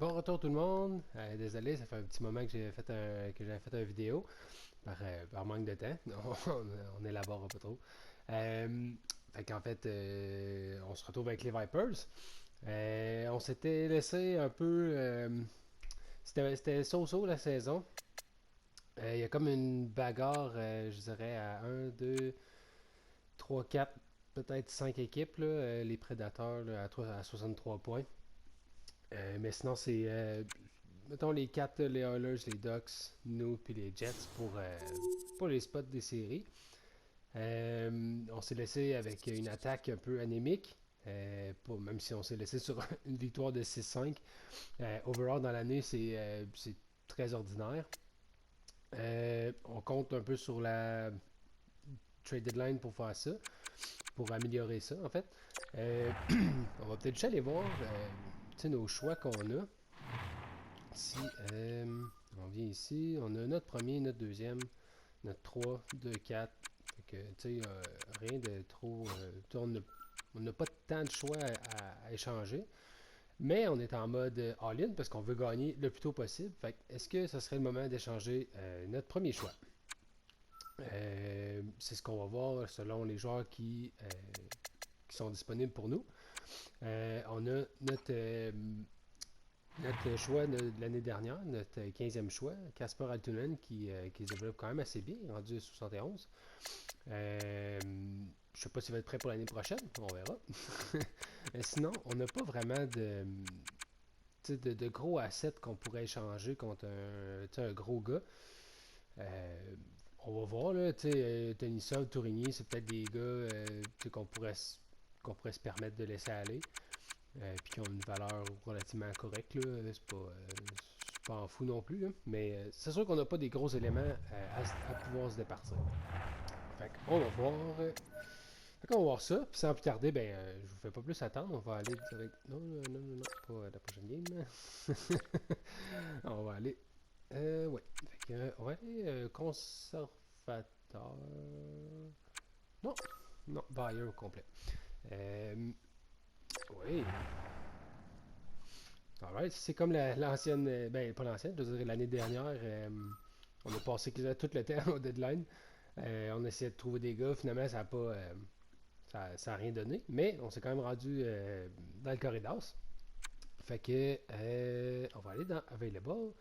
Bon retour tout le monde. Désolé, ça fait un petit moment que j'avais fait une vidéo par manque de temps. On élabore pas trop. Euh, Fait qu'en fait, on se retrouve avec les Vipers. On s'était laissé un peu. C'était so-so la saison. Il y a comme une bagarre, je dirais, à un 2 3 4 peut-être 5 équipes, là, les Prédateurs là, à 63 points. Mais sinon, c'est mettons les 4 les Oilers, les Ducks, nous, puis les Jets pour les spots des séries. On s'est laissé avec une attaque un peu anémique, même si on s'est laissé sur une victoire de 6-5. Overall, dans l'année, c'est très ordinaire. On compte un peu sur la trade deadline pour faire ça, pour améliorer ça, en fait. On va peut-être juste aller voir nos choix qu'on a. Si on vient ici, on a notre premier, notre deuxième, notre 3 2 4. Fait que, tu sais, rien de trop. On n'a pas tant de choix à échanger. Mais on est en mode all-in parce qu'on veut gagner le plus tôt possible. Fait que, est-ce que ce serait le moment d'échanger notre premier choix? C'est ce qu'on va voir selon les joueurs qui sont disponibles pour nous. On a notre choix de l'année dernière, notre 15e choix, Casper Altunen, qui se développe quand même assez bien, rendu à 71. Je sais pas s'il va être prêt pour l'année prochaine, on verra. Sinon, on n'a pas vraiment de gros assets qu'on pourrait échanger contre un gros gars. Euh, on va voir, là, Denisov, Tourigny, c'est peut-être des gars qu'on pourrait se permettre de laisser aller. Puis qui ont une valeur relativement correcte, là. C'est pas en fou non plus, là. Mais c'est sûr qu'on n'a pas des gros éléments à pouvoir se départir. Fait qu'on va voir. Fait qu'on va voir ça. Puis sans plus tarder, ben, je vous fais pas plus attendre. On va aller direct. Non, non, non, non, non, pas la prochaine game. On va aller. Ouais. Fait que, on va aller conservateur. Non, non, buyer au complet. Oui. Alright, c'est comme l'ancienne, ben pas l'ancienne, je veux dire l'année dernière, on a passé tout le temps au deadline. On essayait de trouver des gars, finalement ça a pas, ça a rien donné, mais on s'est quand même rendu dans le corridor. Fait que on va aller dans Available.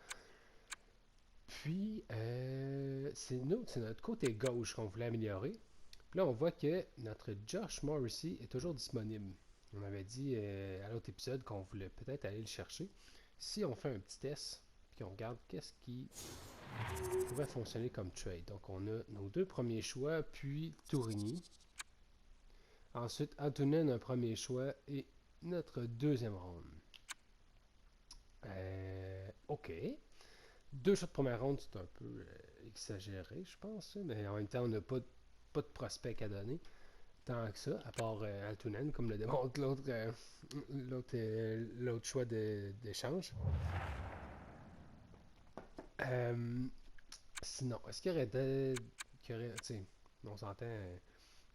Puis c'est notre côté gauche qu'on voulait améliorer. Puis là on voit que notre Josh Morrissey est toujours disponible. On avait dit à l'autre épisode qu'on voulait peut-être aller le chercher. Si on fait un petit test, puis on regarde qu'est-ce qui pourrait fonctionner comme trade. Donc on a nos deux premiers choix, puis Tourigny. Ensuite, Antunen, un premier choix, et notre deuxième ronde. OK. Deux choix de première ronde, c'est un peu exagéré, je pense. Mais en même temps, on n'a pas de prospect à donner. Tant que ça, à part Altunen, comme le démontre l'autre choix d'échange. Euh, Sinon, est-ce qu'il y aurait tu sais, on s'entend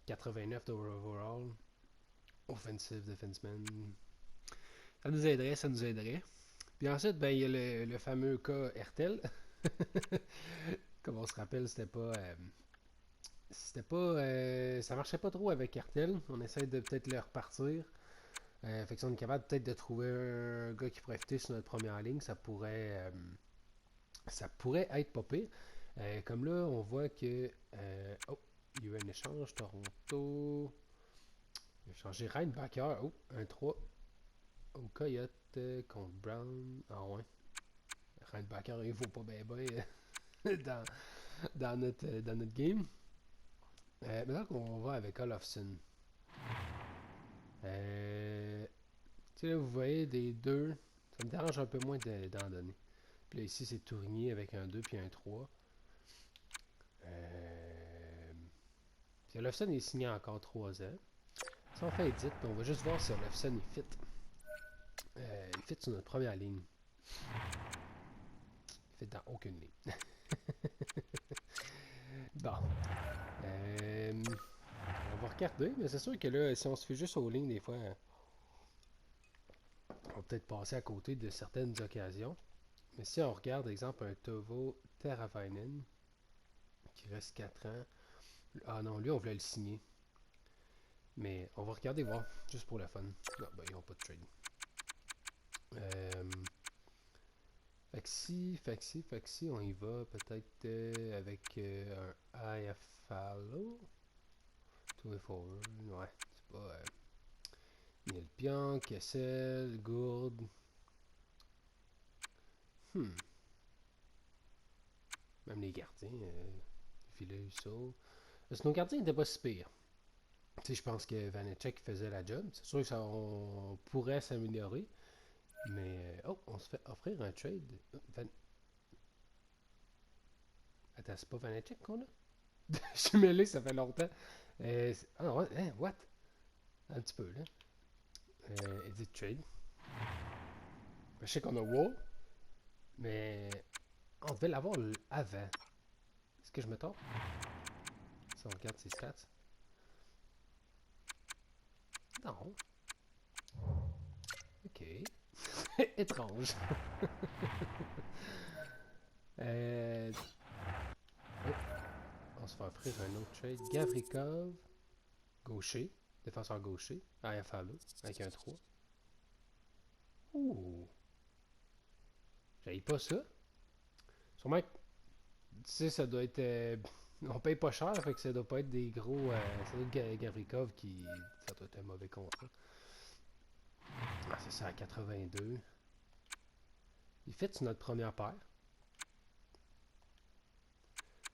89 d'overall, offensive defenseman, ça nous aiderait, ça nous aiderait. Puis ensuite, ben, il y a le fameux cas Hertel. Comme on se rappelle, ça marchait pas trop avec Hertel. On essaie de peut-être le repartir. Fait que si on est capable peut-être de trouver un gars qui pourrait fitter sur notre première ligne, ça pourrait être pas pire. Comme là, on voit que. Oh, il y a eu un échange. Toronto. Il a changé Reinbacker. Oh, un 3 au Coyote contre Brown. Ah ouais. Reinbacker, il vaut pas bien dans, dans notre game. Maintenant qu'on va avec Olofsson. Euh, Tu sais, là, vous voyez des deux. Ça me dérange un peu moins d'en donner. Puis là, ici, c'est Tourigny avec un 2 puis un 3. Euh, Puis Olofsson est signé encore 3 ans. Si on fait edit, puis on va juste voir si Olofsson est fit. Il fit sur notre première ligne. Il fit dans aucune ligne. Bon. On va regarder, mais c'est sûr que là, si on se fait juste aux lignes, des fois, va peut-être passer à côté de certaines occasions. Mais si on regarde, exemple, un Tovo Teravainen, qui reste 4 ans. Ah non, lui, on voulait le signer. Mais on va regarder voir, juste pour le fun. Non, ben, ils n'ont pas de trade. Euh, fait que si, on y va peut-être avec un IFLO. 24, ouais, c'est pas. Neil Pion, Kessel, Gourde. Hmm. Même les gardiens. Filet, Husso. Parce que nos gardiens n'étaient pas si pires. Tu sais, je pense que Vanecek faisait la job. C'est sûr que ça, on pourrait s'améliorer. Mais, oh, on se fait offrir un trade. Attends, c'est pas Vanecek qu'on a? Je suis mêlé, ça fait longtemps. Ah ouais, hein, what? Un petit peu, là. Edit trade. Je sais qu'on a Wall, mais on devait l'avoir avant. Est-ce que je me trompe? Si on regarde ses stats. Non. Ok. Étrange. euh... oh, on se fait offrir un autre trade. Gavrikov, gaucher, défenseur gaucher, AFLO, avec un 3. Ouh. J'avais pas ça. Sûrement que, tu sais, ça doit être. On paye pas cher, fait que ça doit pas être des gros. Ça doit être Gavrikov qui. Ça doit être un mauvais contrat. Ah, c'est ça, à 82. Il fait sur notre première paire.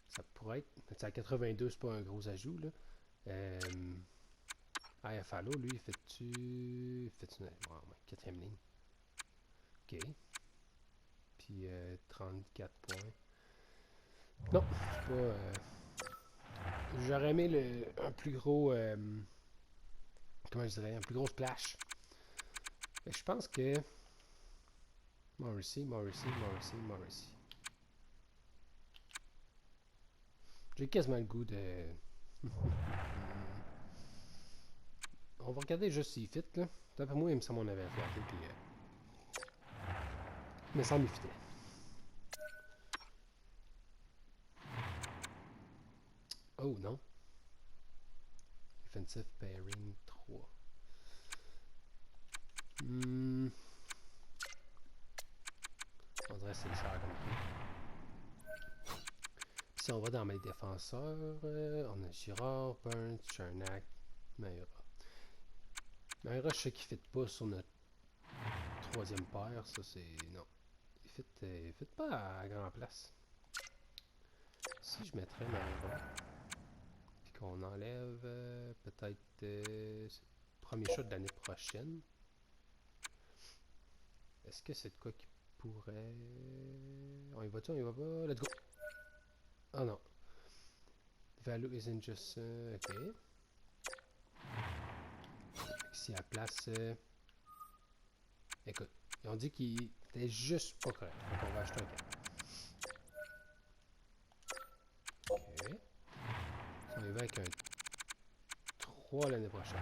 Ça pourrait être. C'est à 82, c'est pas un gros ajout, là. IFLO, lui, il fait-tu. Fait-tu. Ouais, quatrième ligne. Ok. Puis 34 points. Non, c'est pas. J'aurais aimé un plus gros. Comment je dirais? Un plus gros splash. Mais je pense que. Morrissey. J'ai quasiment le goût de. On va regarder juste s'il fit, là. D'après moi, il me semble qu'on avait regardé, puis. Il me semble qu'il fitait. Oh non. Defensive pairing 3. Hmm. On dirait que c'est cher comme ça. Si on va dans mes défenseurs, on a Girard, Burns, Chernak, Mayra. Mayra, je sais qu'il ne fit pas sur notre troisième paire. Ça, c'est. Non. Il fit pas à grand place. Si je mettrais Mayra, puis qu'on enlève peut-être le premier shot de l'année prochaine, est-ce que c'est de quoi qui pourrait. On y va-tu, on y va pas? Let's go! Ah non. Value isn't just. Ok. Ici à place. Écoute, ils ont dit qu'il était juste pas correct. Donc on va acheter un 4. Ok. Si on y va avec un 3 l'année prochaine.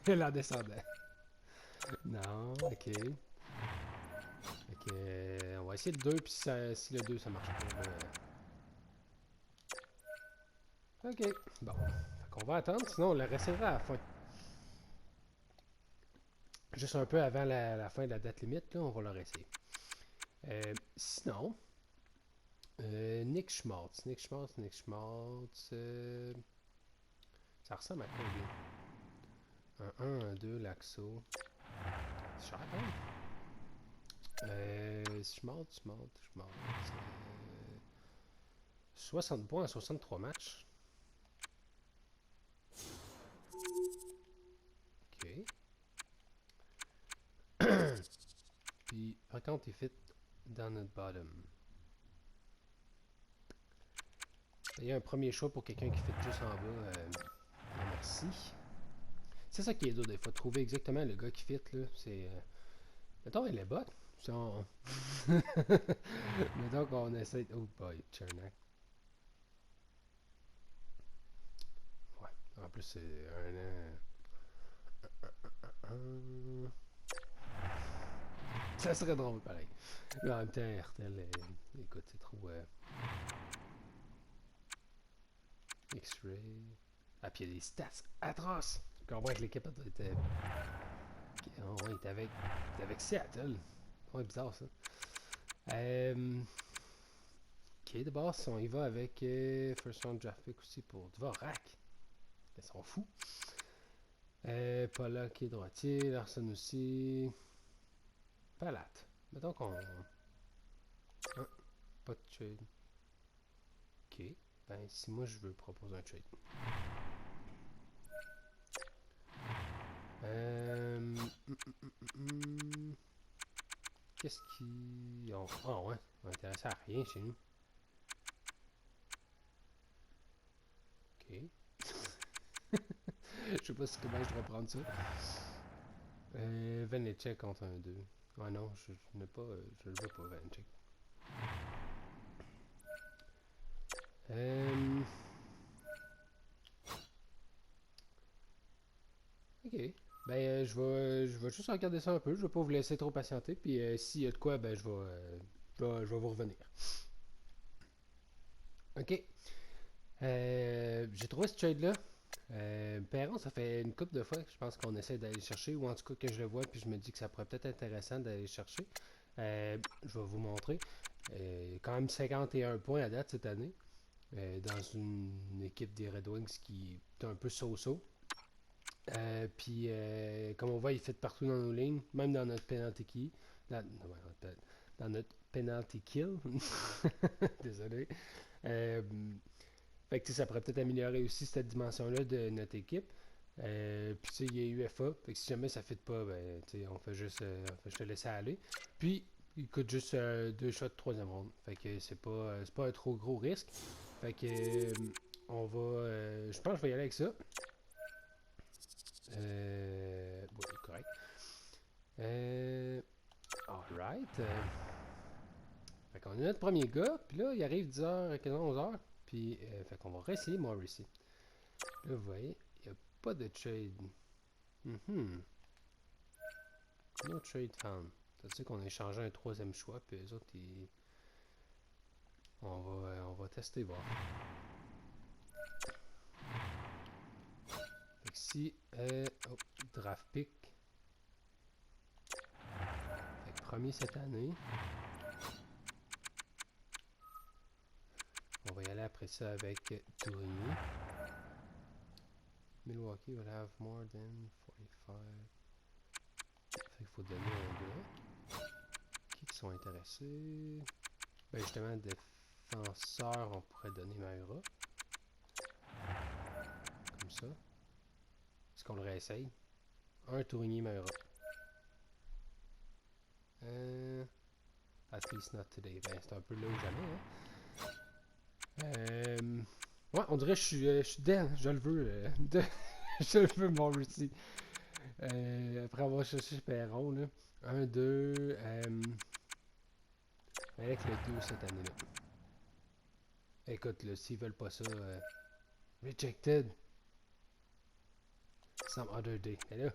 Elle en descendait. Non, ok. Ok, on va essayer le 2, puis si le 2 ça marche pas. Ok, bon. Fait qu'on va attendre, sinon on le restera à la fin. Juste un peu avant la fin de la date limite, là, on va le essayer. Sinon, Nick Schmaltz. Ça ressemble à combien? Un 2, Laxo. C'est cher, quand même. Schmaltz. 60 points en 63 matchs. Ok. Puis, par contre, il fit dans notre bottom. Il y a un premier choix pour quelqu'un qui fit juste en bas. Merci. C'est ça qui est dur des fois, trouver exactement le gars qui fit, là. C'est. Mettons, il est bot. Si on... Mettons qu'on essaie. Oh boy, Chernak. Ouais. En plus, c'est un an. Ça serait drôle, pareil. Mais en même temps, RTL, écoute, c'est trop... X-Ray... Ah, puis il y a des stats atroces! Je comprends que l'équipe était... Oh, ouais, il était avec Seattle. Ouais, bizarre, ça. Ok, de base, on y va avec First Round Draft Pick aussi pour Dvorak. Ils sont fous. Pollock qui est droitier, Larson aussi. Palat. Mettons qu'on... Ah, pas de trade. Ok. Ben, si moi je veux proposer un trade. Qu'est-ce qui... Ah ouais, on intéresse à rien chez nous. Ok. Je sais pas si comment je dois prendre ça. Vanecek contre un 2. Ah non, je n'ai pas... je le veux pas, Vanecek. Ok. Ben, je vais juste regarder ça un peu. Je vais pas vous laisser trop patienter. Puis s'il y a de quoi, ben, je vais vous revenir. Ok. J'ai trouvé ce trade-là. Perron, ça fait une couple de fois que je pense qu'on essaie d'aller chercher, ou en tout cas que je le vois, puis je me dis que ça pourrait peut-être être intéressant d'aller chercher. Je vais vous montrer. Quand même 51 points à date cette année, dans une équipe des Red Wings qui est un peu so-so. Puis, comme on voit, il fait partout dans nos lignes, même dans notre penalty kill. Dans notre penalty kill. Désolé. Fait que ça pourrait peut-être améliorer aussi cette dimension-là de notre équipe. Puis tu sais, il y a UFA. Fait que si jamais ça ne fit pas, ben, on fait juste te laisser aller. Puis, il coûte juste 2 shots de troisième ronde. Fait que c'est pas un trop gros risque. Fait que on va. Je pense que je vais y aller avec ça. Bon, correct. Alright. Fait qu'on a notre premier gars. Puis là, il arrive 10h, 11h. Puis, fait qu'on va réessayer Morrissey. Là, vous voyez, il n'y a pas de trade. No trade found. Ça veut dire qu'on a échangé un troisième choix, puis les autres, on va tester, voir. Fait que si, draft pick. Fait que premier cette année. On va y aller après ça avec Tourigny. Milwaukee will have more than 45. Fait qu'il faut donner un gars. Qui sont intéressés? Ben justement, défenseur, on pourrait donner Maura. Comme ça. Est-ce qu'on le réessaye? Un Tourigny Maura. At least not today. Ben, c'est un peu là ou jamais, hein? Ouais, on dirait que je suis dead. Je le veux. Je le veux, mon Rusty. Après avoir cherché Perron, là. 1, 2. Avec le 2 cette année-là. Écoute, là, s'ils veulent pas ça, rejected. Some other day. Mais là.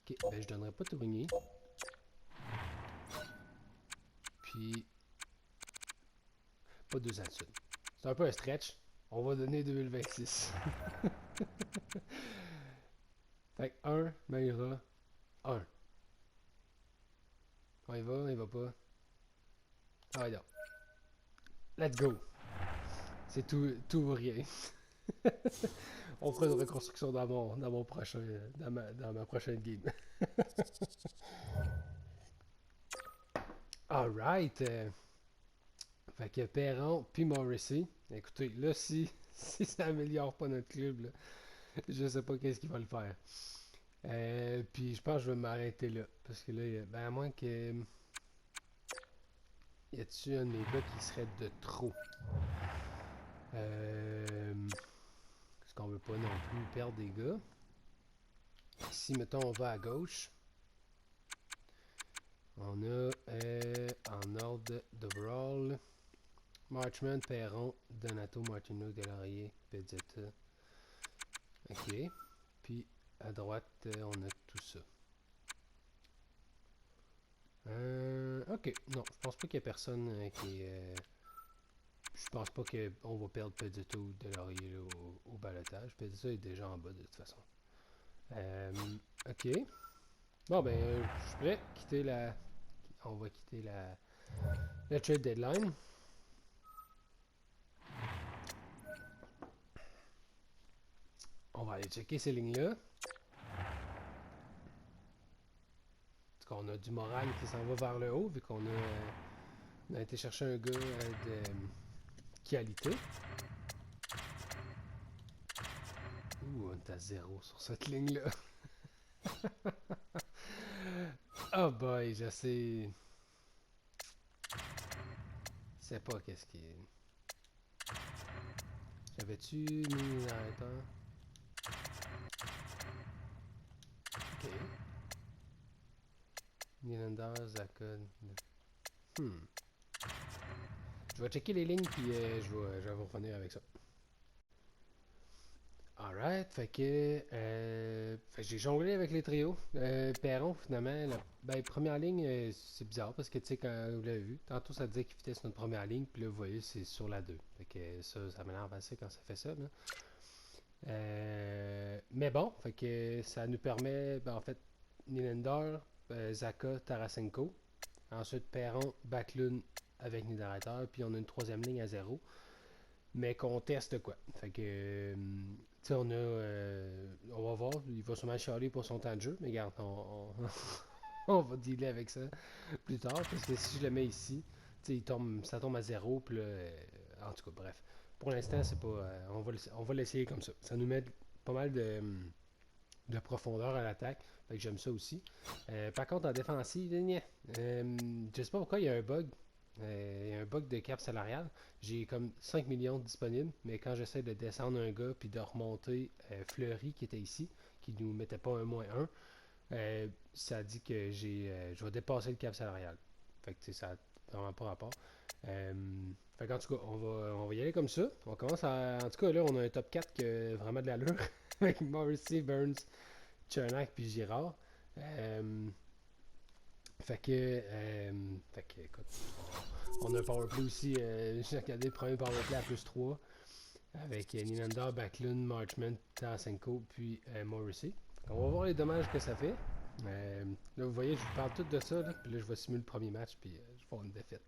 Ok, ben je donnerai pas Tourigny. Puis. Pas 2 ans de suite. C'est un peu un stretch. On va donner 2026. Fait que 1, Mayra, 1. Il va pas. Ah ouais, non. Let's go. C'est tout ou rien. On fera une reconstruction dans mon prochain, dans ma prochaine game. Alright. Fait que Perron puis Morrissey. Écoutez, là, si ça améliore pas notre club, là, je sais pas qu'est-ce qu'il va le faire. Puis je pense que je vais m'arrêter là. Parce que là, ben à moins que. Y a-tu un de mes gars qui serait de trop? Parce qu'on veut pas non plus perdre des gars. Si, mettons, on va à gauche, on a en ordre d'overall Marchman, Perron, Donato, Martineau, Delorier, Pezzetta. Ok. puis à droite, on a tout ça. Ok, non, je pense pas qu'il y ait personne qui est... je pense pas qu'on va perdre Pedito de Laurier là, au balotage. Pedito est déjà en bas de toute façon. Ok. Bon, ben, je suis prêt. Quitter la... On va quitter la trade deadline. On va aller checker ces lignes-là. Parce qu'on a du moral qui s'en va vers le haut, vu qu'on a été chercher un gars de qualité. Ouh, on est à 0 sur cette ligne-là. Oh boy, je sais. Je sais pas qu'est-ce qui est. J'avais-tu mis l'arrêteur? Ok. Nylander, Zaka. Hmm. Je vais checker les lignes puis je vais vous revenir avec ça. Alright, fait que j'ai jonglé avec les trios. Perron, finalement, ben, première ligne, c'est bizarre parce que tu sais, quand vous l'avez vu, tantôt ça disait qu'il fitait sur notre première ligne, puis là, vous voyez, c'est sur la 2. Fait que ça m'énerve assez quand ça fait ça, là. Mais bon, fait que ça nous permet, ben, en fait, Nylander, Zaka, Tarasenko. Ensuite, Perron, Backlund avec Niederreiter, puis on a une troisième ligne à 0. Mais qu'on teste quoi. Fait que, tu sais, on va voir, il va sûrement chialer pour son temps de jeu, mais regarde, on va dealer avec ça plus tard, parce que si je le mets ici, tu sais, ça tombe à 0, puis là, en tout cas, bref. Pour l'instant, c'est pas, on va l'essayer comme ça. Ça nous met pas mal de profondeur à l'attaque, fait que j'aime ça aussi. Par contre, en défensive, je sais pas pourquoi il y a un bug. Il y a un bug de cap salarial. J'ai comme 5 millions disponibles, mais quand j'essaie de descendre un gars puis de remonter Fleury qui était ici, qui nous mettait pas un moins un, ça dit que je vais dépasser le cap salarial. Fait que ça n'a vraiment pas rapport. Fait qu'en tout cas, on va y aller comme ça. On commence en tout cas, là, on a un top 4 qui a vraiment de l'allure. Avec Morrissey, Burns, Chernak puis Girard. Fait que, écoute, on a un powerplay aussi. J'ai regardé le premier powerplay à plus 3 avec Nylander, Backlund, Marchment, Tarasenko puis Morrissey. On va voir les dommages que ça fait. Là, vous voyez, je vous parle tout de ça. Là, puis là, je vais simuler le premier match puis je vais avoir une défaite.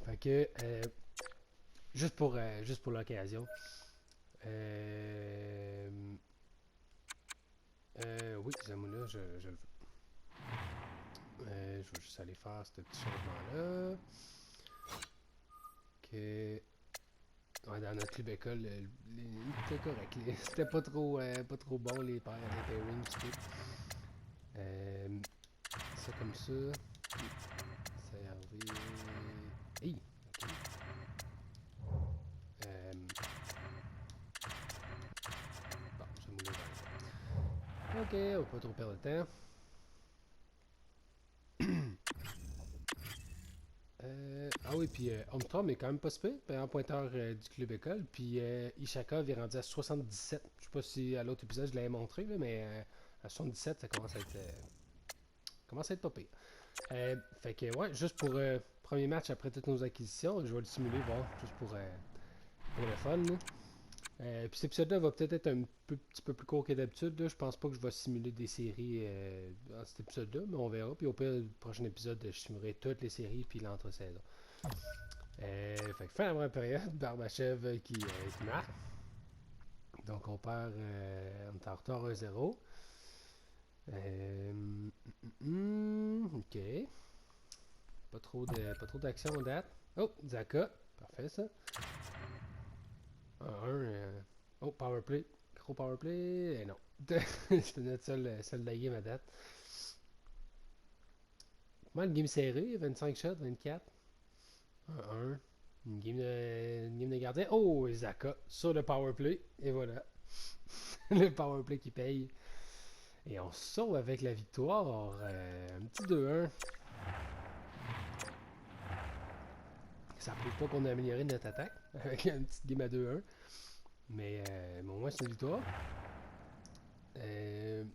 Fait que, juste pour l'occasion, oui, Zamula, je le veux. Je vais juste aller faire ce petit changement-là. Que ouais, dans notre club école, c'était correct. C'était pas trop bon les pairings. Ça comme ça. Ça y arrive. Hey, ok. Bon, je vais mouler vers ça. Ok, on va pas trop perdre de temps. Ah oui, puis Armstrong est quand même pas super, en pointeur du club école. Puis Ishaka est rendu à 77. Je sais pas si à l'autre épisode je l'avais montré, là, mais à 77, ça commence à être pas pire. Fait que ouais, juste pour premier match après toutes nos acquisitions, je vais le simuler, voir, juste pour le fun. Puis cet épisode-là va peut-être être petit peu plus court que d'habitude. Je pense pas que je vais simuler des séries dans cet épisode-là, mais on verra. Puis au pire, le prochain épisode, je simulerai toutes les séries puis l'entre-saison. Fait que fin de la première période, Barbachev qui marque. Donc on perd, on est en retard 1-0. Ok. Pas trop d'action en date. Oh, Zaka. Parfait ça. 1-1. Oh, powerplay. Gros powerplay. Non. C'était notre seul de la game à date. Moi, une game serrée. 25 shots, 24. 1-1. Une game de gardien. Oh, Zaka. Sur le powerplay. Et voilà. Le powerplay qui paye. Et on sauve avec la victoire. Un petit 2-1. Ça prouve pas qu'on a amélioré notre attaque avec une petite game à 2-1. Mais au moins, c'est une victoire.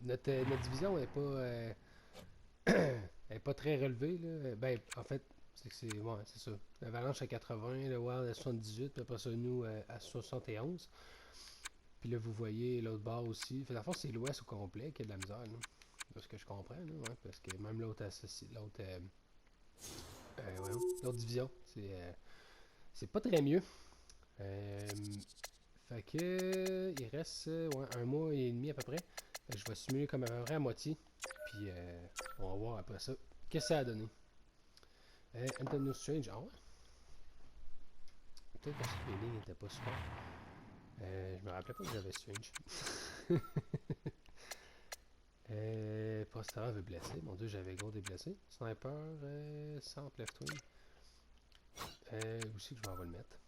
Notre division n'est pas, elle est pas très relevée. Là. Ben, en fait, c'est ça. L'Avalanche à 80, le Wild à 78, puis après ça, nous à 71. Puis là, vous voyez l'autre bord aussi. Fait, dans le fond, c'est l'Ouest au complet qui a de la misère. Là. De ce que je comprends. Là, ouais, parce que même l'autre division, c'est pas très mieux. Euh, Fait que il reste ouais, un mois et demi à peu près. Fait que je vais simuler comme à peu près à moitié. Puis on va voir après ça. Qu'est-ce que ça a donné? Antonio Strange, ah ouais? Peut-être parce que les lignes n'étaient pas super. Je me rappelais pas que j'avais Strange. Prostera veut blesser. Mon dieu, j'avais gros des blessés. Sniper, sans left wing. Aussi que je vais le mettre.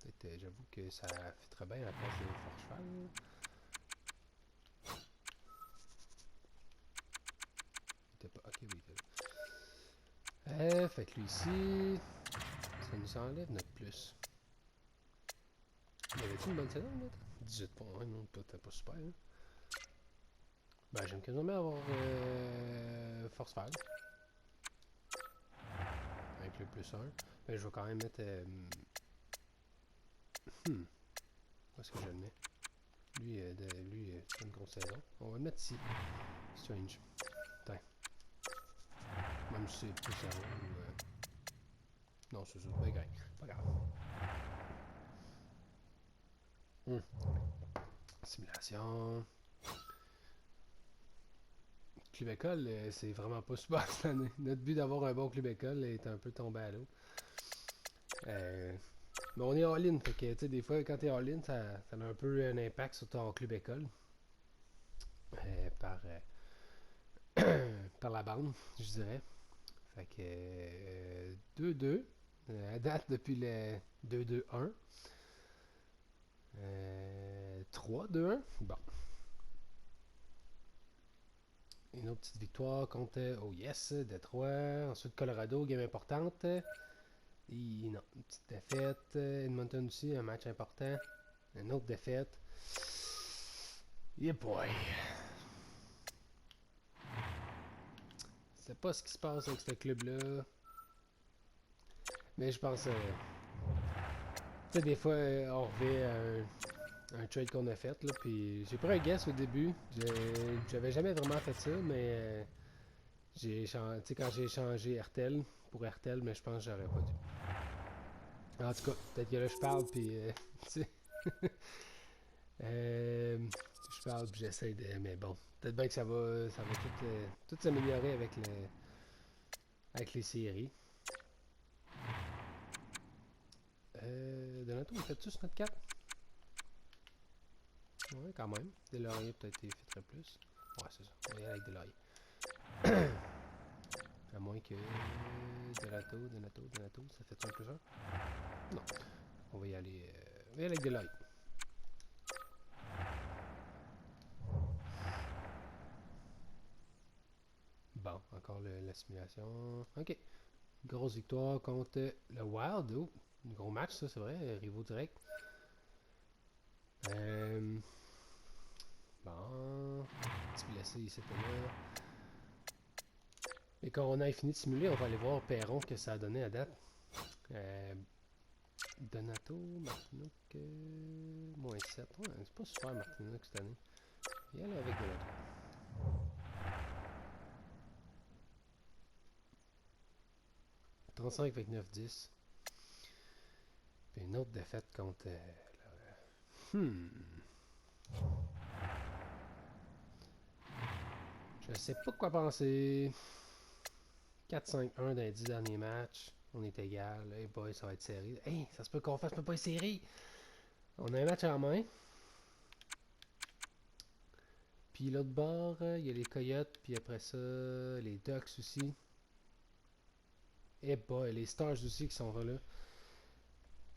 Peut-être, j'avoue que ça fitterait bien à la place de Force Cheval. Il était pas. Ok, oui, il était là. Fait que lui ici, ça nous enlève notre plus. Y avait-tu une bonne saison, là? 18 points, ouais, non, toi, t'es pas super, hein? Ben, j'aime quasiment avoir Force Fall. Avec le plus 1. Mais je vais quand même mettre. Où est-ce que je le mets? Lui, c'est une grosse saison. On va le mettre ici. Strange. Attends. Même si c'est plus 0 ou. Non, c'est ça. Ben, grave. Pas grave. Simulation. Club école, c'est vraiment pas super cette année. Notre but d'avoir un bon club école est un peu tombé à l'eau. Mais on est all-in, fait que tu sais, des fois quand t'es all-in, ça a un peu un impact sur ton club école. Par, par la bande, je dirais. Fait que 2-2. À date depuis le 2-2-1. 3-2-1. Bon. Une autre petite victoire contre, oh yes, Détroit. Ensuite Colorado, game importante. Et non, une petite défaite. Edmonton aussi, un match important. Une autre défaite. Yeah boy. Je sais pas ce qui se passe avec ce club-là. Mais je pense. Tu sais, des fois, on revient à un trade qu'on a fait. Là, puis j'ai pris un guess au début. J'avais jamais vraiment fait ça, mais quand j'ai échangé RTL pour RTL, mais je pense que j'aurais pas dû. En tout cas, peut-être que là, je parle, puis. Tu sais. Je parle, puis j'essaie de. Mais bon, peut-être bien que ça va tout s'améliorer avec les séries. Donato, on fait-tu sur notre 4? Ouais, quand même. Delaurier peut-être il fitterait plus. Ouais, c'est ça. On va y aller avec Delaurier. À moins que. Donato, ça fait un plus un? Non. On va y aller. On va y aller avec Delaurier. Bon, encore la simulation. Ok. Grosse victoire contre le Wild. Oh, un gros match, ça, c'est vrai. Rivaux direct. Bon. Petit blessé ici et là. Et quand on a fini de simuler, on va aller voir Perron que ça a donné à date. Donato, Martinook, moins 7. Ouais, c'est pas super Martinook cette année. Il y aller avec Donato. « 35-29-10. Puis une autre défaite contre. Je sais pas quoi penser. 4-5-1 dans les 10 derniers matchs. On est égal. Hey boy, ça va être serré. Hey, ça se peut qu'on fasse pas une série. On a un match en main. Puis l'autre bord, il y a les Coyotes. Puis après ça, les Ducks aussi. Et boy, les Stars aussi qui sont là.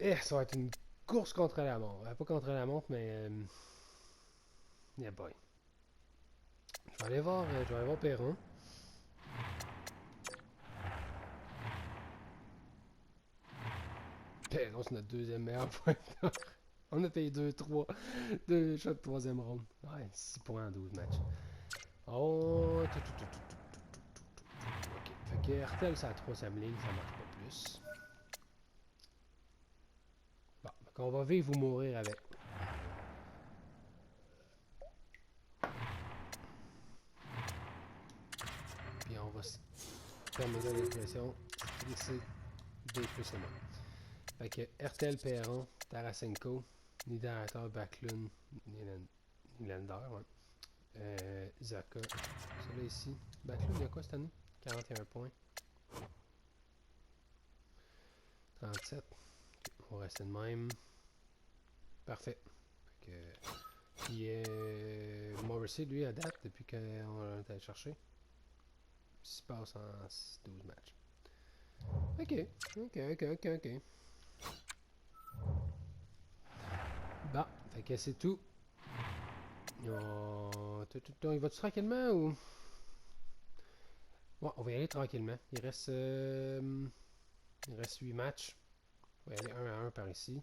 Et ça va être une course contre la montre. Pas contre la montre, mais. Yeah boy. Je vais aller voir Perron. Perron, c'est notre deuxième meilleur pointeur. On a payé 2-3. Deux shots de troisième round. Ouais, 6 points en 12 matchs. Oh, ok. Fait que Hertel, c'est la troisième ligne, ça marche pas plus. Bon, fait qu'on va vivre ou mourir avec. Puis on va se permettre l'expression stresser des plus et moins. Fait que Hertel, Perron, Tarasenko, Niederreiter, Backlund, Nylander, ouais. Zaka. Celui-là ici. Backlund, il y a quoi cette année? 41 points. 37. Okay, on va rester de même. Parfait. Fait que, puis Morrissey, lui, à date, depuis qu'on l'a été chercher, il se passe en 12 matchs. Ok. Bon, fait que c'est tout. Il va-tu tranquillement ou. Ouais, on va y aller tranquillement. Il reste 8 matchs. On va y aller 1 à 1 par ici.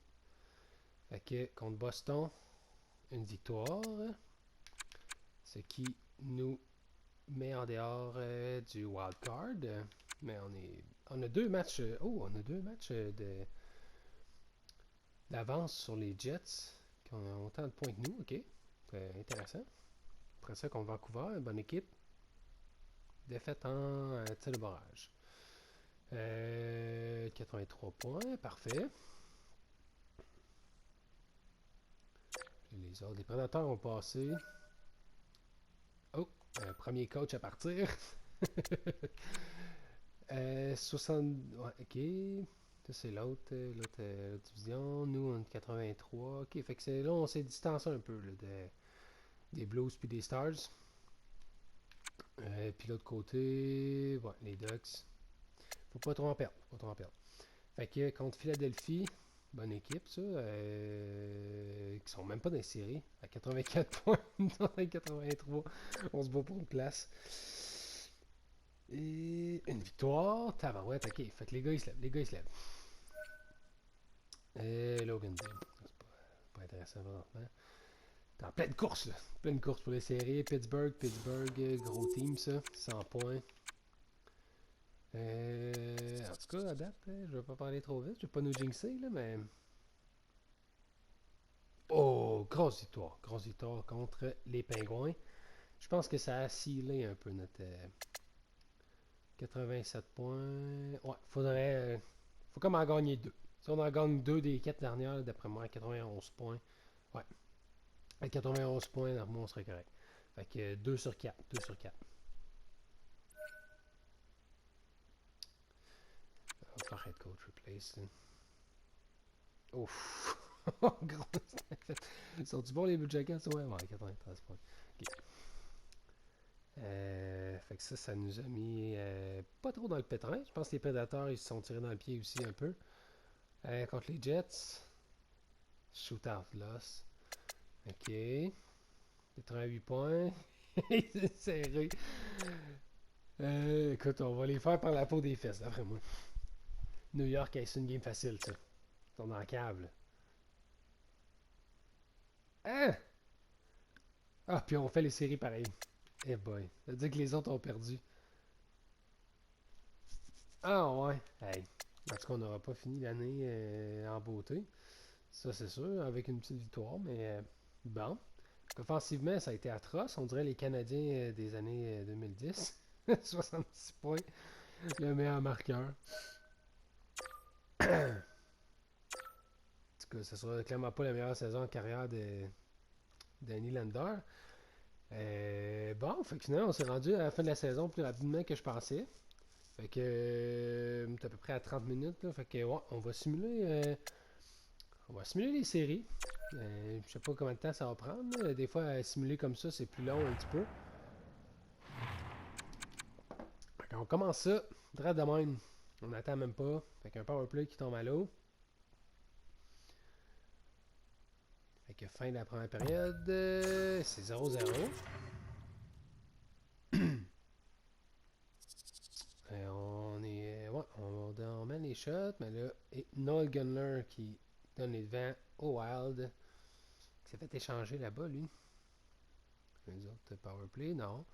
Fait que contre Boston, une victoire. Ce qui nous met en dehors du wild card. Mais on a deux matchs. On a deux matchs d'avance sur les Jets qui ont autant de points que nous. Ok. Intéressant. Après ça, contre Vancouver, bonne équipe. Défaite en tir de barrage. 83 points, parfait. Les autres, les prédateurs ont passé. Oh, premier coach à partir. 60. Ouais, ok. Ça, c'est l'autre division. Nous, on est 83. Ok, fait que là, on s'est distancé un peu là, des Blues puis des Stars. Puis l'autre côté, ouais, les Ducks. Faut pas trop en perdre. Faut pas trop en perdre. Fait que contre Philadelphie, bonne équipe, ça. Qui sont même pas dans les séries. À 84 points dans les 83. On se bat pour une place. Et une victoire. Tabarouette, ok. Fait que les gars, ils se lèvent. Les gars, ils se lèvent. Logan Bay. C'est pas intéressant, vraiment. T'es en pleine course, là. Pleine course pour les séries. Pittsburgh, gros team, ça. 100 points. En tout cas, à date, je vais pas parler trop vite. Je vais pas nous jinxer, là, mais. Oh, grosse victoire. Grosse victoire contre les Pingouins. Je pense que ça a scellé un peu notre 87 points. Ouais, faut comme en gagner deux. Si on en gagne deux des quatre dernières, d'après moi, à 91 points. Ouais, à 91 points, normalement, on serait correct. Fait que 2 sur 4. 2 sur 4. On va faire head coach replace. Ouf! Gros, sont-ils bons les Blue Jackets? Ouais, 93 points. Ok. Fait que ça nous a mis pas trop dans le pétrin. Je pense que les Predators, ils se sont tirés dans le pied aussi un peu. Contre les Jets, shootout loss. Ok. 88 points. C'est serré. Écoute, on va les faire par la peau des fesses, d'après moi. New York, c'est une game facile, ça. Ils sont dans la cave, là. Hein? Ah, puis on fait les séries pareil. Eh boy. Ça veut dire que les autres ont perdu. Ah ouais. Hey. En tout cas, on n'aura pas fini l'année en beauté. Ça, c'est sûr, avec une petite victoire, mais bon. Offensivement, ça a été atroce. On dirait les Canadiens des années 2010. 66 points. Le meilleur marqueur. En tout cas, ce sera clairement pas la meilleure saison en carrière de Danny Lander. Bon, fait que finalement, on s'est rendu à la fin de la saison plus rapidement que je pensais. Fait que t'es à peu près à 30 minutes. Là, fait que ouais, on va simuler les séries. Je sais pas combien de temps ça va prendre. Là. Des fois, simuler comme ça, c'est plus long un petit peu. Fait qu'on commence ça, direct de même. On n'attend même pas. Fait qu'un powerplay qui tombe à l'eau. Fait que fin de la première période, c'est 0-0. On est. Ouais, on met les shots, mais là, et Noel Gunler qui donne les devants au Wild. Qui s'est fait échanger là-bas, lui. Les autres powerplay, non.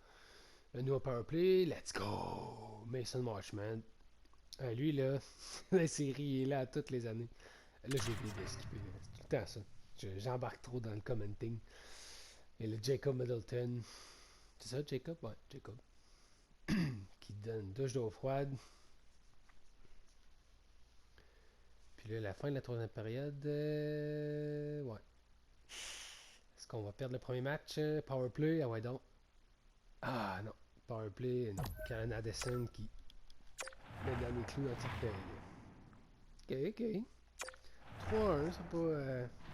Le nouveau powerplay, let's go! Mason Marchment. Lui, là, la série, il est là à toutes les années. Là, j'ai oublié de skipper. C'est tout le temps ça. J'embarque trop dans le commenting. Et le Jacob Middleton. C'est ça, Jacob? Ouais, Jacob. Qui donne douche d'eau froide. Puis là, la fin de la troisième période. Ouais. Est-ce qu'on va perdre le premier match? Powerplay? Ah ouais, donc. Ah non. Powerplay, non. Karen Addison qui met dans les clous dans cercueil. Ok, ok. 3-1, c'est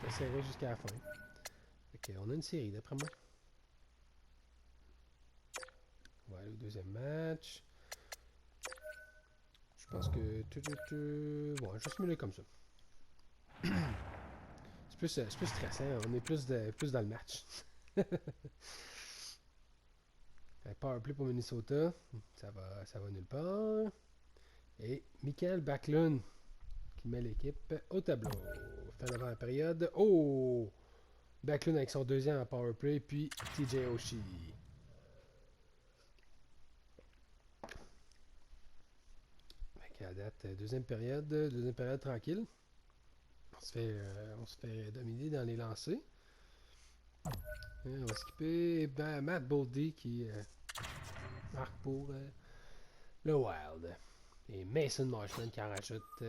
pas serré jusqu'à la fin. Ok, on a une série d'après moi. On va aller au deuxième match. Je pense que. Bon, je vais simuler comme ça. C'est plus stressant, on est plus dans le match. Powerplay pour Minnesota, ça va nulle part. Et Michael Backlund qui met l'équipe au tableau. Fin d'avant la période. Oh! Backlund avec son deuxième en powerplay, puis TJ Oshie. À date, deuxième période tranquille. On se fait dominer dans les lancers. On va skipper Matt Boldy qui marque pour le Wild. Et Mason Marchment qui en rajoute.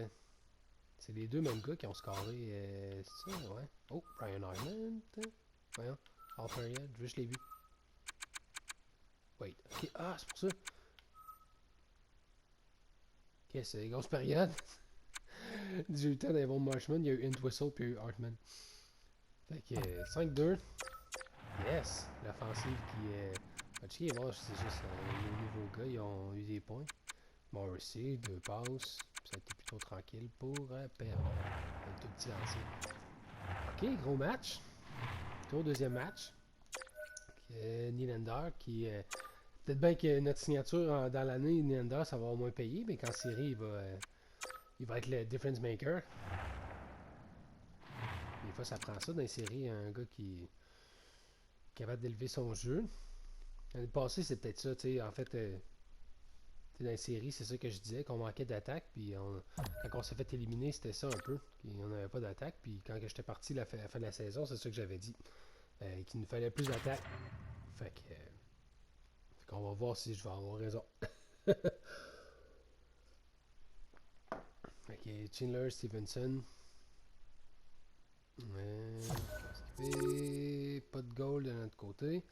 C'est les deux mêmes gars qui ont scoré. C'est ça, ouais. Oh, Brian Armand. Voyons. All period, je l'ai vu. Wait. Okay. Ah, c'est pour ça. Ok, c'est grosse période. J'ai eu le temps d'aller voir Marchman, il y a eu Entwistle puis il y a eu Hartman. Fait que 5-2. Yes! L'offensive qui est. Ok, bon, c'est juste les nouveaux gars, ils ont eu des points. Morrissey, 2 passes. Ça a été plutôt tranquille pour Perron. Un tout petit lancé. Ok, gros match. Au deuxième match. Nylander qui. Peut-être bien que notre signature dans l'année, Nylander, ça va au moins payer, mais qu'en série, il va être le difference maker. Des fois, ça prend ça dans les séries, un gars qui est capable d'élever son jeu. L'année passée, c'est peut-être ça, tu sais. En fait, dans les séries, c'est ça que je disais, qu'on manquait d'attaque. Puis quand on s'est fait éliminer, c'était ça un peu. On n'avait pas d'attaque. Puis quand j'étais parti à la fin de la saison, c'est ça que j'avais dit. Qu'il nous fallait plus d'attaque. Fait qu'on va voir si je vais avoir raison. Ok, Chandler, Stevenson. Pas de goal de notre côté.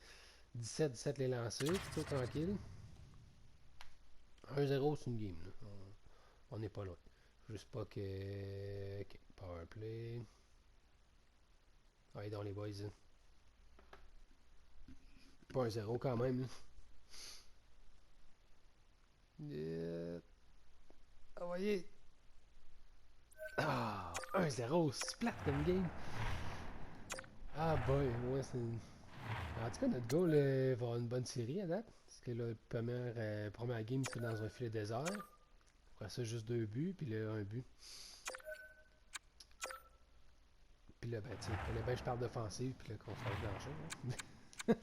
17-17 les lancers, plutôt tranquille. 1-0 c'est une game. Là. On n'est pas loin. Juste pas que. Ok, powerplay. Allez dans les boys. Hein. Pas 1-0 quand même. Ah, voyez. Ah, 1-0, c'est plate comme game. Ah boy, ouais, c'est. En tout cas, notre goal va avoir une bonne série à date. Parce que là, première game, c'était dans un filet désert. Après ça, juste 2 buts, puis là, 1 but. Puis là, ben, tu sais, fallait bien que je parle d'offensive, puis là, qu'on se fasse blanchir. Hein.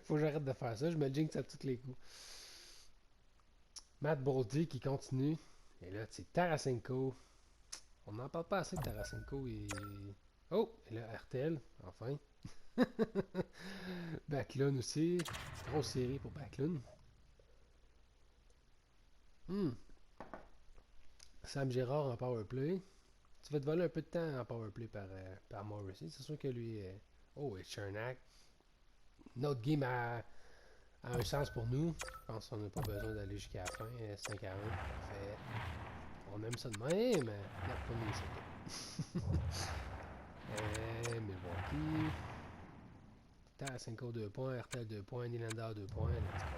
Faut que j'arrête de faire ça, je me jinx à tous les coups. Matt Boldy qui continue. Et là, c'est Tarasenko. On n'en parle pas assez de Tarasenko. Et... Oh, et là, RTL, enfin. Backlund aussi. Grosse série pour Backlund. Sam Girard en powerplay. Tu vas te voler un peu de temps en powerplay par Morrissey. C'est sûr que lui. Oh, et Chernak. Notre game a un sens pour nous. Je pense qu'on n'a pas besoin d'aller jusqu'à la fin. 5 à 1. Parfait. On aime ça de même. Non, pas Minnesota. Milwaukee. Tarasenko 2 points. RTL 2 points. Nylander 2 points. Let's go.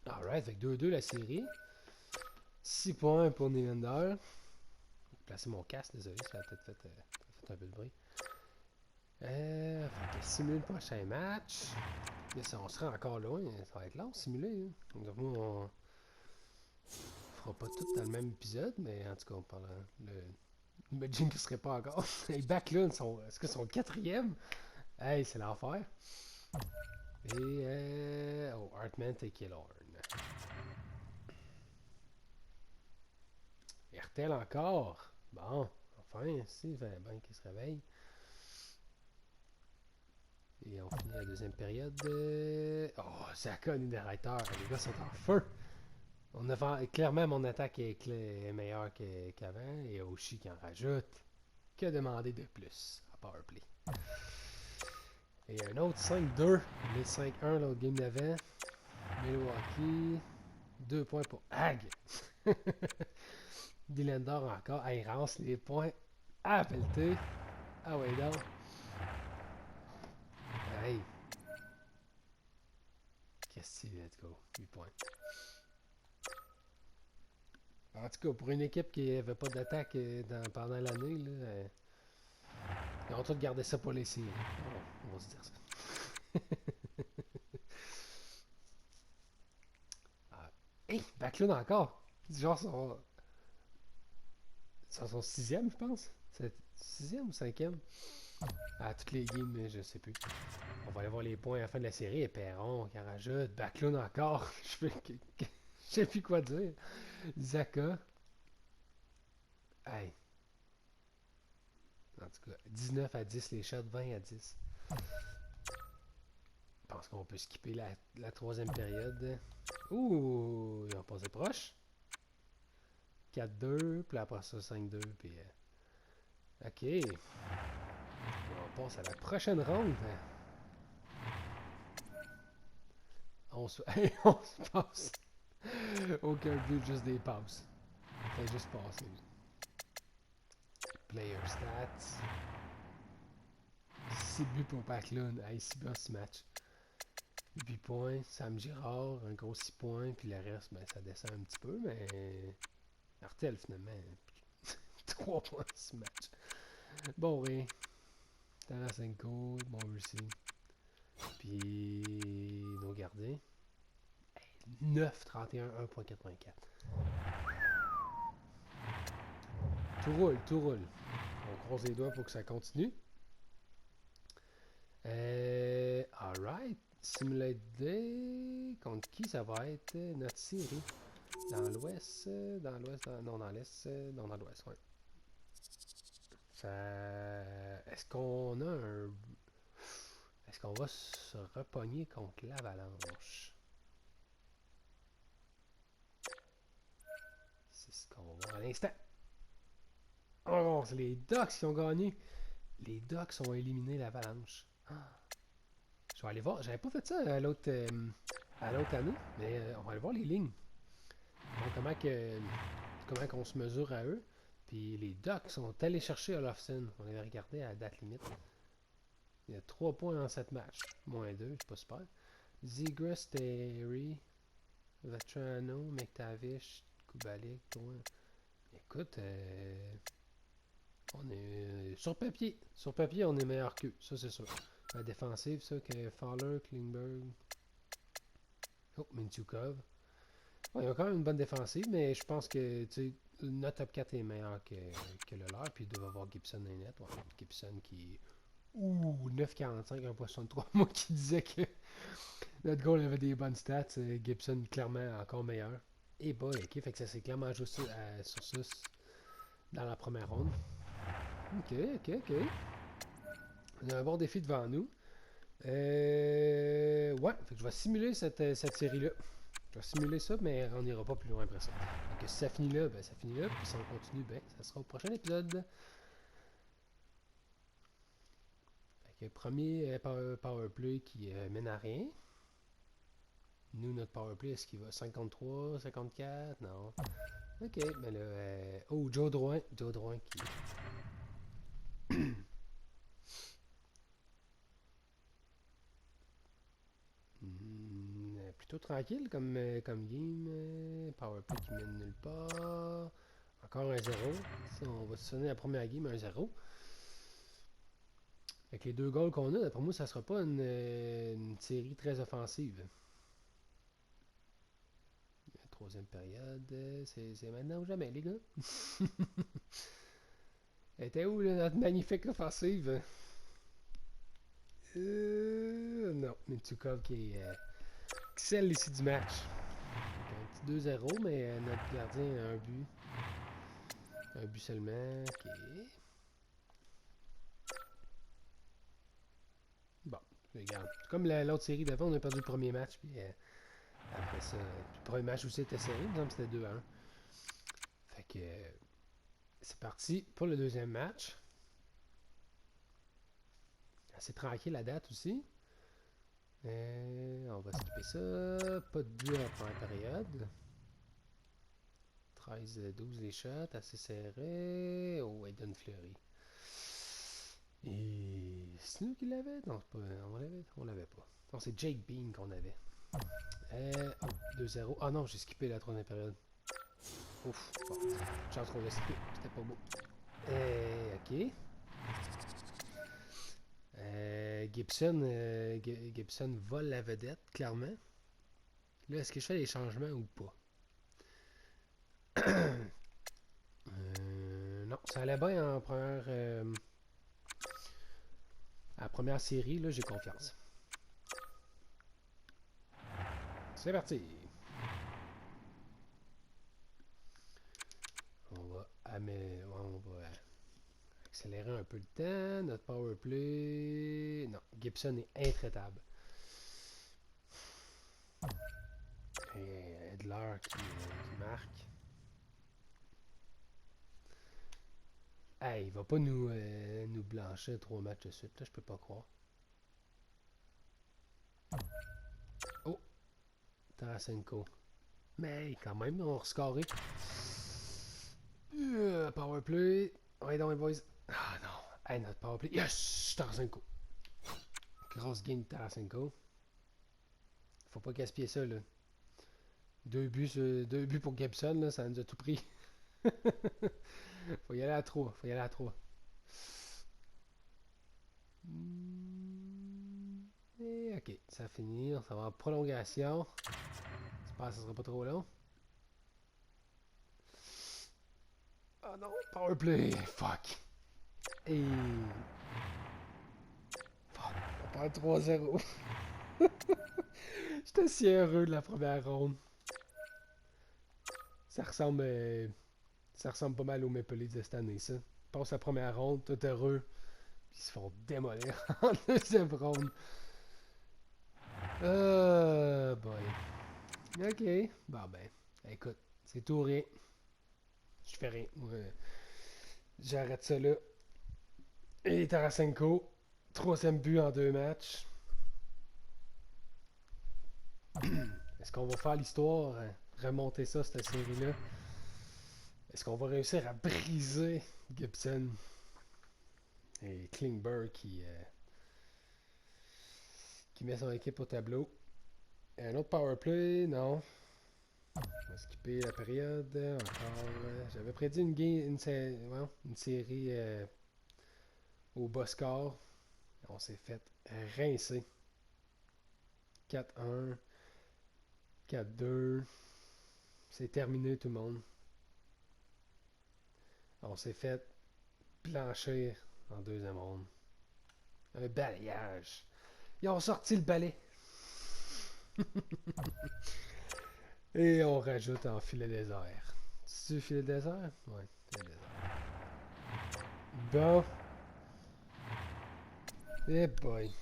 Alright, avec 2-2 la série. 6 points pour Nylander. Je vais placer mon casque, désolé, ça a peut-être fait un peu de bruit. Fait que simule le prochain match. Mais ça, on serait encore loin, ça va être long, simulé. Hein. Donc, moi, on fera pas tout dans le même épisode, mais en tout cas, on parle. Imagine qu'il serait pas encore. Les Backlund sont. Est-ce que sont quatrième? Hey, c'est l'enfer. Et. Oh, Hartman et Killorn. Hertel encore. Bon, enfin, si, fait bien qu'il se réveille. Et on finit la deuxième période. Oh, Zaka, Niederreiter. Les gars sont en feu. Clairement, mon attaque est meilleure qu'avant. Et Oshie qui en rajoute. Que demander de plus à Powerplay? Et un autre 5-2. Les 5-1 l'autre game d'avant. Milwaukee. 2 points pour Hag. Dylander encore. Il rance les points à pelleter. Ah ouais, donc. Hey. Qu'est-ce que c'est, let's go. 8 points. En tout cas, pour une équipe qui n'avait pas d'attaque pendant l'année, ils ont tous gardé ça pour les séries. On va se dire ça. Ah. Hey, Backlund encore! Genre son sixième, je pense. C'est sixième ou cinquième? À toutes les games, mais je sais plus. On va aller voir les points à la fin de la série. Et Perron qui en rajoute. Backlund encore. Je sais plus quoi dire. Zaka. Hey. En tout cas, 19-10 les shots, 20-10. Je pense qu'on peut skipper la troisième période. Ouh, ils ont passé proche. 4-2, puis après ça 5-2, puis... ok. On passe à la prochaine ronde. On se, on se passe. Aucun but, juste des passes. Fait juste passer. Player stats. 6 buts pour Backlund. Hey, 6 buts ce match. 8 points. Sam Girard, un gros 6 points. Puis le reste, ben, ça descend un petit peu, mais... Artel, finalement. 3 points ce match. Bon, oui. Tarasenko, bon aussi. Puis nos gardiens. 9-31, 1.84. Tout roule, tout roule. On croise les doigts pour que ça continue. Alright. Simulate Day. Contre qui ça va être notre série? Dans l'ouest, non, dans l'est, non, dans l'ouest, ouais. Est-ce qu'on a un... Est-ce qu'on va se repogner contre l'Avalanche? C'est ce qu'on va voir à l'instant. Oh, c'est les Ducks qui ont gagné. Les Ducks ont éliminé l'Avalanche. Ah. Je vais aller voir. J'avais pas fait ça à l'autre année, mais on va aller voir les lignes. Donc, comment qu'on se mesure à eux. Puis les Ducks sont allés chercher Olofsson. On les a regardés à la date limite. Il y a 3 points dans 7 matchs. Moins 2, c'est pas super. Zegras, Terry, Vetrano, McTavish, Kubalik, toi. Écoute, on est sur papier. Sur papier, on est meilleur qu'eux. Ça, c'est sûr. La défensive, ça, que Fowler, Klingberg. Oh, Mintukov. Ouais, ils ont quand même une bonne défensive, mais je pense que notre top 4 est meilleur que le leur. Puis ils doivent avoir Gibson dans les nets. Ouais, Gibson qui. Ouh, 9,45, 1,63. Moi qui disais que notre goal avait des bonnes stats. Gibson clairement encore meilleur. Et boy, ok, fait que ça s'est clairement joué sur ça dans la première ronde. Ok, ok, ok. On a un bon défi devant nous. Ouais, fait que je vais simuler cette série-là. Je vais simuler ça, mais on n'ira pas plus loin après ça. Donc si ça finit là, ben ça finit là. Puis si on continue, ben ça sera au prochain épisode. Fait que premier powerplay qui mène à rien. Nous, notre powerplay, est-ce qu'il va 53, 54? Non. Ok, ben là... oh, Joe Drouin. Joe Drouin qui... plutôt tranquille comme game. Powerplay qui mène nulle part. Encore un 0. Ça, on va sonner la première game 1-0. Avec les 2 goals qu'on a, d'après moi, ça sera pas une série très offensive. Troisième période, c'est maintenant ou jamais, les gars. Elle était où là, notre magnifique offensive? Non, Mintukov qui scelle ici du match. Donc, un petit 2-0, mais notre gardien a un but. Un but seulement. Ok. Bon, regarde. Comme l'autre série d'avant, on a perdu le premier match. Puis après ça, le premier match aussi était serré. Il me semble que c'était 2-1. Fait que c'est parti pour le deuxième match. Assez tranquille la date aussi. On va skipper ça. Pas de but en première période. 13-12 les shots, assez serré. Oh, Aiden Fleury. Et c'est nous qui l'avait? Non, pas, on l'avait pas. Non, c'est Jake Bean qu'on avait. Oh, 2-0. Ah non, j'ai skippé la troisième période. Ouf, bon. Chance qu'on l'a skippé, c'était pas beau. Ok. Gibson vole la vedette, clairement. Là, est-ce que je fais des changements ou pas? Non, ça allait bien en première, à la première série, là, j'ai confiance. C'est parti! On va accélérer un peu le temps. Notre power play. Non, Gibson est intraitable. Et Edler qui marque. Hey, il va pas nous blanchir 3 matchs de suite, là, je peux pas croire. Oh, Tarasenko. Mais quand même, on va scorer. Powerplay. Ouais, donc, les boys. Ah non. Hey, notre powerplay. Yes! Tarasenko. Grosse game de Tarasenko. Faut pas gaspiller ça, là. 2 buts pour Gibson, là, ça nous a tout pris. Faut y aller à 3. Faut y aller à 3. Et ok, ça va finir. Ça va en prolongation. J'espère que ça sera pas trop long. Oh non, powerplay. Fuck. Et. Fuck, on perd 3-0. J'étais si heureux de la première ronde. Ça ressemble, ça ressemble pas mal au Maple Leafs de cette année, ça. Passe la première ronde, tout heureux. Puis ils se font démolir en deuxième ronde. Boy. Ok. Bon ben, écoute, c'est tout rien. Je fais rien. J'arrête ça là. Et Tarasenko, troisième but en 2 matchs. Est-ce qu'on va faire l'histoire, remonter ça, cette série-là? Est-ce qu'on va réussir à briser Gibson et Klingberg qui met son équipe au tableau? Et un autre powerplay? Non. On va skipper la période. Encore. J'avais prédit une série au bas score. On s'est fait rincer. 4-1. 4-2. C'est terminé tout le monde. On s'est fait plancher en deuxième ronde. Un balayage. Ils ont sorti le balai. Et on rajoute en filet désert. C'est-tu filet désert? Ouais, filet désert. Bon. Eh boy.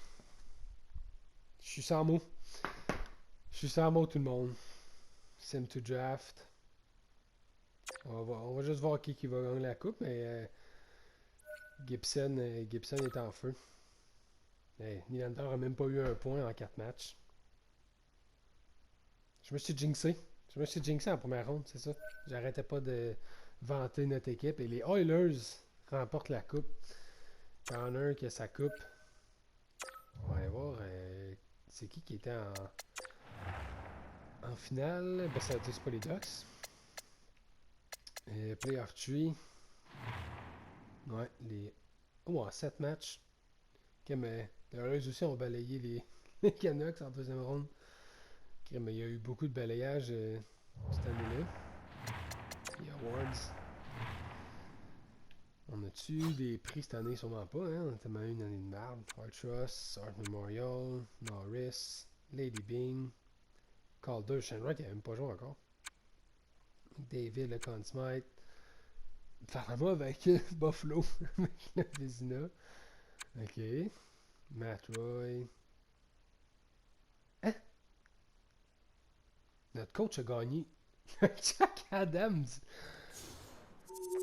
Je suis sans mots. Je suis sans mots tout le monde. Sim to draft. On va juste voir qui va gagner la coupe, mais Gibson est en feu. Hey, Nylander a même pas eu un point en 4 matchs. Je me suis jinxé. Je me suis jinxé en première ronde, c'est ça. J'arrêtais pas de vanter notre équipe. Et les Oilers remportent la coupe. Il y en a un qui a sa coupe. On va aller voir. C'est qui était en finale? Ben, ça veut dire que c'est pas les Ducks. Playoff 3. Ouais, les. Oh, en 7 matchs. Comme les Oilers aussi ont balayé les Canucks en deuxième ronde. Mais il y a eu beaucoup de balayage cette année-là. Les awards. On a-tu des prix cette année? Sûrement pas, hein? On a tellement eu une année de merde. Hart Trust, Art Memorial, Norris, Lady Byng, Calder, Shenrock, il a même pas joué encore. David, le Conn Smythe. Farama avec Buffalo, avec le Vézina. Ok. Matt Roy. Hein? Notre coach a gagné. Jack Adams.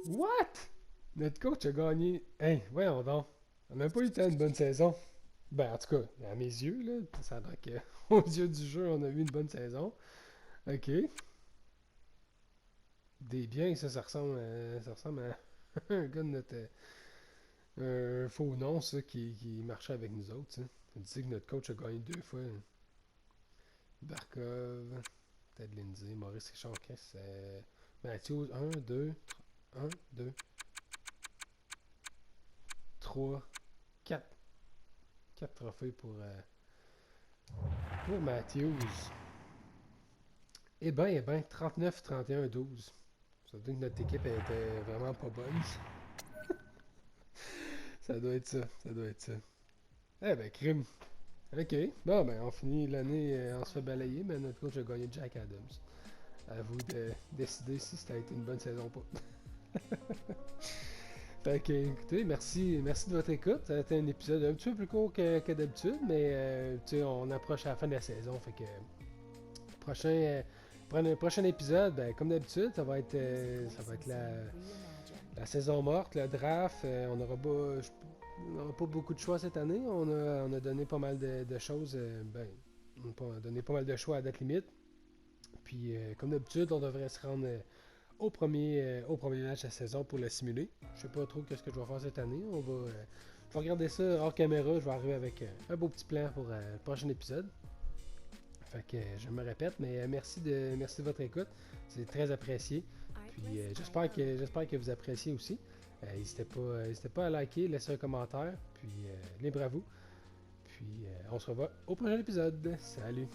What? Notre coach a gagné. Hey, voyons donc. On n'a pas eu tant une bonne saison. Ben, en tout cas, à mes yeux, là, ça doit que, aux yeux du jeu, on a eu une bonne saison. Ok. Des biens, ça ressemble à un gars de notre. Un faux nom, ça, qui marchait avec nous autres, ça. Ça dit que notre coach a gagné 2 fois. Barkov, Ted Lindsay, Maurice Richard, Matthews, 1, 2, 1, 2, 3, 4. 4 trophées pour Matthews. Eh ben, 39, 31, 12. Ça veut dire que notre équipe était vraiment pas bonne. Ça doit être ça, ça doit être ça. Eh ben, crime. Ok, bon, ben, on finit l'année, on se fait balayer, mais notre coach a gagné Jack Adams. À vous de décider si ça a été une bonne saison ou pas. Fait que, écoutez, merci de votre écoute. Ça a été un épisode un petit peu plus court que d'habitude, mais on approche à la fin de la saison. Fait que, prochain, prochain épisode, ben, comme d'habitude, ça va être la saison morte, le draft. On n'aura pas beaucoup de choix cette année. On a donné pas mal de choses. On a donné pas mal de choix à date limite. Puis, comme d'habitude, on devrait se rendre au premier match de la saison pour le simuler. Je sais pas trop qu'est-ce que je vais faire cette année. Je vais regarder ça hors caméra. Je vais arriver avec un beau petit plan pour le prochain épisode. Fait que je me répète, mais merci de votre écoute. C'est très apprécié. Puis j'espère que vous appréciez aussi. N'hésitez pas à liker, laisser un commentaire. Puis libre à vous. Puis on se revoit au prochain épisode. Salut!